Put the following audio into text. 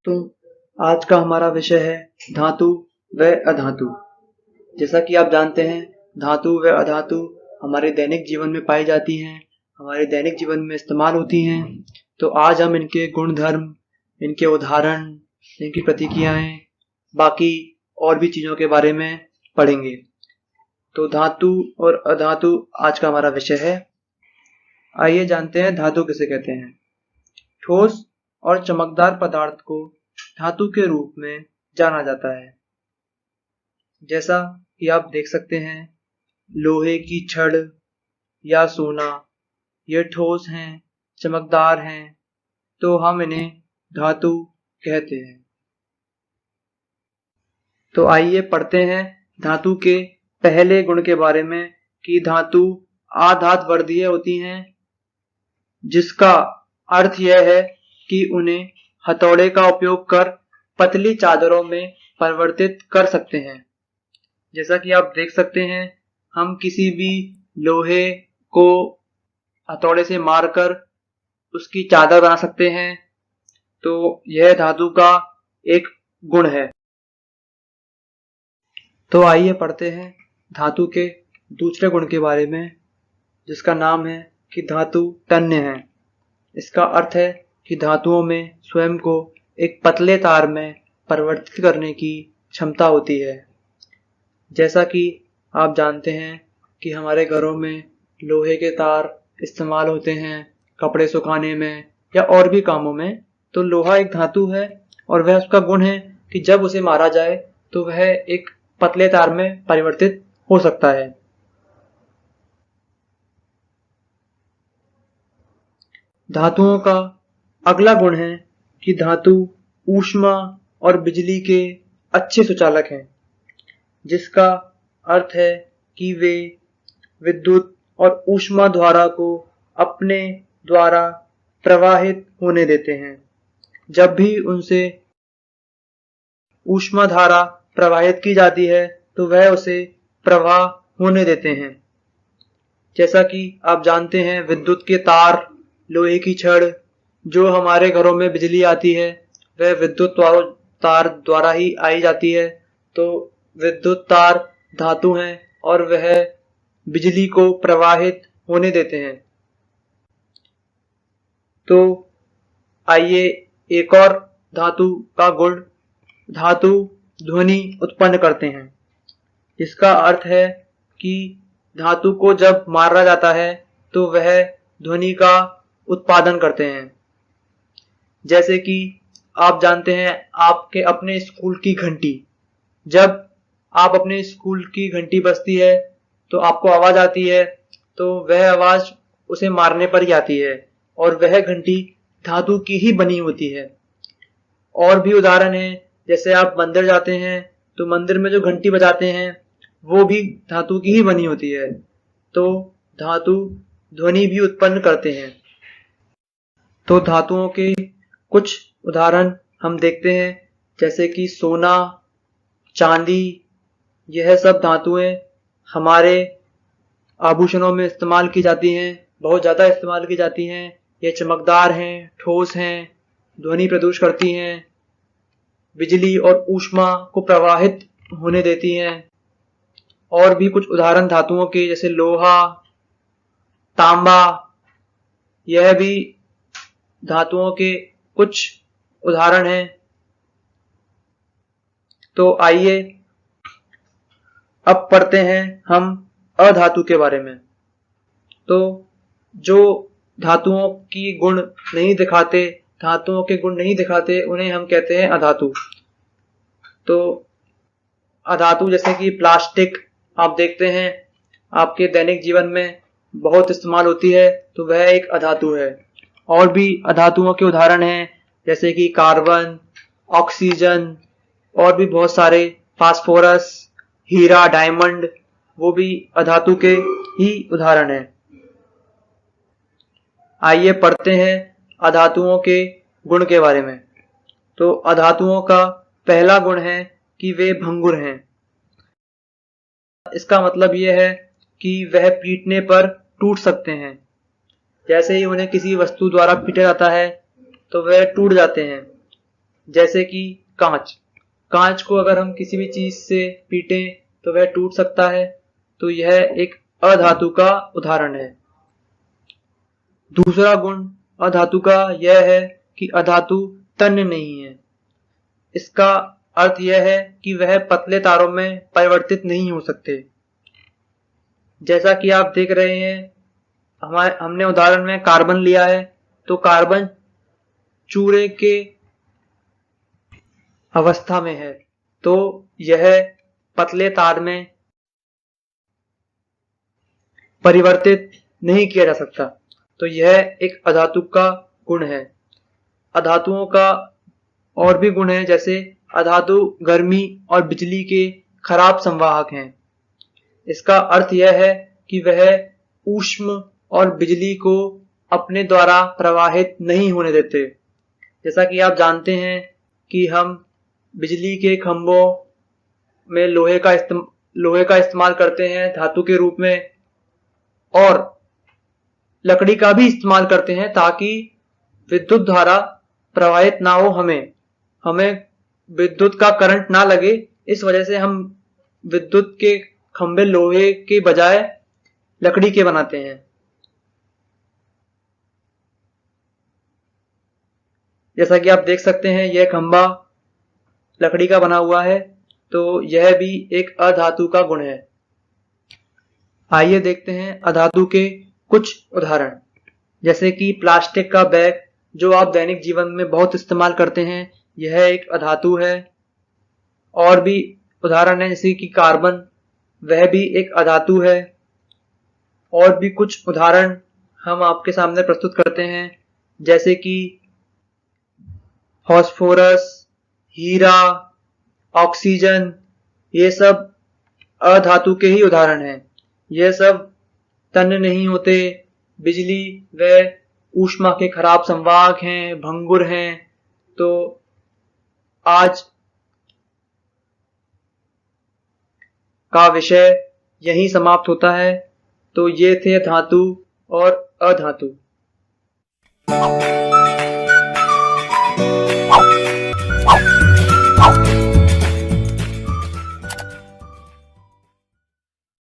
तो आज का हमारा विषय है धातु व अधातु। जैसा कि आप जानते हैं, धातु व अधातु हमारे दैनिक जीवन में पाई जाती हैं, हमारे दैनिक जीवन में इस्तेमाल होती हैं। तो आज हम इनके गुण धर्म, इनके उदाहरण, इनकी प्रतिक्रियाएं, बाकी और भी चीज़ों के बारे में पढ़ेंगे। तो धातु और अधातु आज का हमारा विषय है। आइए जानते हैं धातु किसे कहते हैं। ठोस और चमकदार पदार्थ को धातु के रूप में जाना जाता है। जैसा कि आप देख सकते हैं, लोहे की छड़ या सोना, ये ठोस हैं, चमकदार हैं, तो हम इन्हें धातु कहते हैं। तो आइए पढ़ते हैं धातु के पहले गुण के बारे में कि धातु आधात वर्धीय होती हैं, जिसका अर्थ यह है कि उन्हें हथौड़े का उपयोग कर पतली चादरों में परिवर्तित कर सकते हैं। जैसा कि आप देख सकते हैं, हम किसी भी लोहे को हथौड़े से मारकर उसकी चादर बना सकते हैं। तो यह धातु का एक गुण है। तो आइए पढ़ते हैं धातु के दूसरे गुण के बारे में, जिसका नाम है कि धातु तन्य है। इसका अर्थ है कि धातुओं में स्वयं को एक पतले तार में परिवर्तित करने की क्षमता होती है। जैसा कि आप जानते हैं कि हमारे घरों में लोहे के तार इस्तेमाल होते हैं कपड़े सुखाने में या और भी कामों में। तो लोहा एक धातु है और वह उसका गुण है कि जब उसे मारा जाए तो वह एक पतले तार में परिवर्तित हो सकता है। धातुओं का अगला गुण है कि धातु ऊष्मा और बिजली के अच्छे सुचालक हैं, जिसका अर्थ है कि वे विद्युत और ऊष्मा धारा को अपने द्वारा प्रवाहित होने देते हैं। जब भी उनसे ऊष्मा धारा प्रवाहित की जाती है तो वह उसे प्रवाह होने देते हैं। जैसा कि आप जानते हैं, विद्युत के तार, लोहे की छड़, जो हमारे घरों में बिजली आती है वह विद्युत तार द्वारा ही आई जाती है। तो विद्युत तार धातु हैं और वह बिजली को प्रवाहित होने देते हैं। तो आइए एक और धातु का गुण, धातु ध्वनि उत्पन्न करते हैं। इसका अर्थ है कि धातु को जब मारा जाता है तो वह ध्वनि का उत्पादन करते हैं। जैसे कि आप जानते हैं, आपके अपने स्कूल की घंटी, जब आप अपने स्कूल की घंटी बजती है तो आपको आवाज आती है, तो वह आवाज उसे मारने पर ही आती है और वह घंटी धातु की ही बनी होती है। और भी उदाहरण है, जैसे आप मंदिर जाते हैं तो मंदिर में जो घंटी बजाते हैं वो भी धातु की ही बनी होती है। तो धातु ध्वनि भी उत्पन्न करते हैं। तो धातुओं के कुछ उदाहरण हम देखते हैं, जैसे कि सोना, चांदी, यह सब धातुएं हमारे आभूषणों में इस्तेमाल की जाती हैं, बहुत ज़्यादा इस्तेमाल की जाती हैं। ये चमकदार हैं, ठोस हैं, ध्वनि प्रदूषित करती हैं, बिजली और ऊष्मा को प्रवाहित होने देती हैं। और भी कुछ उदाहरण धातुओं के, जैसे लोहा, तांबा, यह भी धातुओं के कुछ उदाहरण हैं। तो आइए अब पढ़ते हैं हम अधातु के बारे में। तो जो धातुओं के गुण नहीं दिखाते उन्हें हम कहते हैं अधातु। तो अधातु जैसे कि प्लास्टिक, आप देखते हैं आपके दैनिक जीवन में बहुत इस्तेमाल होती है, तो वह एक अधातु है। और भी अधातुओं के उदाहरण हैं, जैसे कि कार्बन, ऑक्सीजन और भी बहुत सारे, फास्फोरस, हीरा, डायमंड, वो भी अधातु के ही उदाहरण हैं। आइए पढ़ते हैं अधातुओं के गुण के बारे में। तो अधातुओं का पहला गुण है कि वे भंगुर हैं। इसका मतलब यह है कि वह पीटने पर टूट सकते हैं। जैसे ही उन्हें किसी वस्तु द्वारा पीटा जाता है तो वह टूट जाते हैं। जैसे कि कांच, कांच को अगर हम किसी भी चीज से पीटें तो वह टूट सकता है। तो यह एक अधातु का उदाहरण है। दूसरा गुण अधातु का यह है कि अधातु तन्य नहीं है। इसका अर्थ यह है कि वह पतले तारों में परिवर्तित नहीं हो सकते। जैसा कि आप देख रहे हैं, हमने उदाहरण में कार्बन लिया है, तो कार्बन चूरे के अवस्था में है, तो यह पतले तार में परिवर्तित नहीं किया जा सकता। तो यह एक अधातु का गुण है। अधातुओं का और भी गुण है, जैसे अधातु गर्मी और बिजली के खराब संवाहक हैं। इसका अर्थ यह है कि वह ऊष्म और बिजली को अपने द्वारा प्रवाहित नहीं होने देते। जैसा कि आप जानते हैं कि हम बिजली के खंभों में लोहे का इस्तेमाल करते हैं धातु के रूप में, और लकड़ी का भी इस्तेमाल करते हैं ताकि विद्युत धारा प्रवाहित ना हो, हमें विद्युत का करंट ना लगे। इस वजह से हम विद्युत के खंभे लोहे के बजाय लकड़ी के बनाते हैं। जैसा कि आप देख सकते हैं, यह खंभा लकड़ी का बना हुआ है, तो यह भी एक अधातु का गुण है। आइए देखते हैं अधातु के कुछ उदाहरण। जैसे कि प्लास्टिक का बैग, जो आप दैनिक जीवन में बहुत इस्तेमाल करते हैं, यह एक अधातु है। और भी उदाहरण है, जैसे कि कार्बन, वह भी एक अधातु है। और भी कुछ उदाहरण हम आपके सामने प्रस्तुत करते हैं, जैसे कि फास्फोरस, हीरा, ऑक्सीजन, ये सब अधातु के ही उदाहरण हैं। ये सब तन्य नहीं होते। बिजली व ऊष्मा के खराब संवाहक हैं, भंगुर हैं। तो आज का विषय यहीं समाप्त होता है। तो ये थे धातु और अधातु।